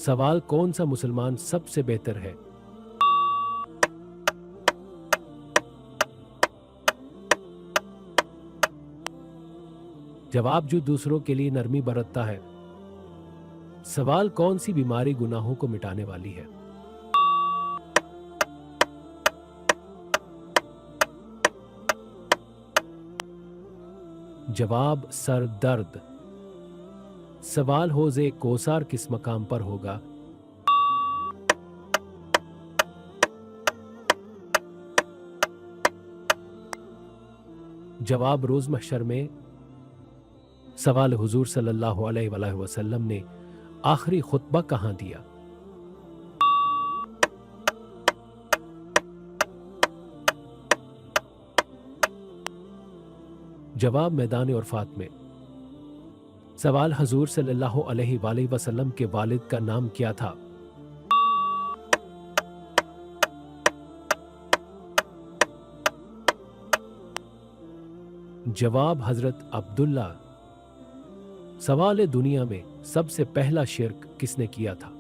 सवाल, कौन सा मुसलमान सबसे बेहतर है? जवाब, जो दूसरों के लिए नरमी बरतता है। सवाल, कौन सी बीमारी गुनाहों को मिटाने वाली है? जवाब, सर दर्द। सवाल, हौज़े कौसर किस मकाम पर होगा? जवाब, रोज महशर में। सवाल, हुजूर सल्लल्लाहु अलैहि वसल्लम ने आखिरी खुतबा कहाँ दिया? जवाब, मैदान उरफात में। सवाल, हुजूर सल्लल्लाहु अलैहि वसल्लम के वालिद का नाम क्या था? जवाब, हजरत अब्दुल्ला। सवाल, दुनिया में सबसे पहला शिर्क किसने किया था?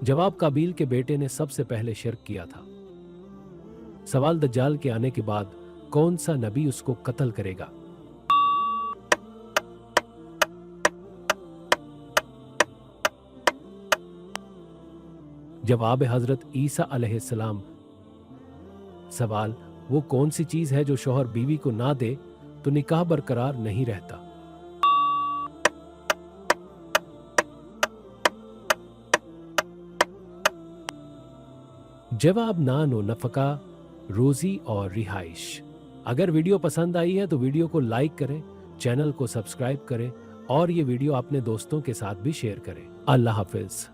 जवाब, काबील के बेटे ने सबसे पहले शिर्क किया था। सवाल, दज्जाल के आने के बाद कौन सा नबी उसको कत्ल करेगा? जवाब, हजरत ईसा अलैहिस्सलाम। सवाल, वो कौन सी चीज है जो शौहर बीवी को ना दे तो निकाह बरकरार नहीं रहता? जवाब, नान व नफका, रोजी और रिहाइश। अगर वीडियो पसंद आई है तो वीडियो को लाइक करें, चैनल को सब्सक्राइब करें और ये वीडियो अपने दोस्तों के साथ भी शेयर करें। अल्लाह हाफिज।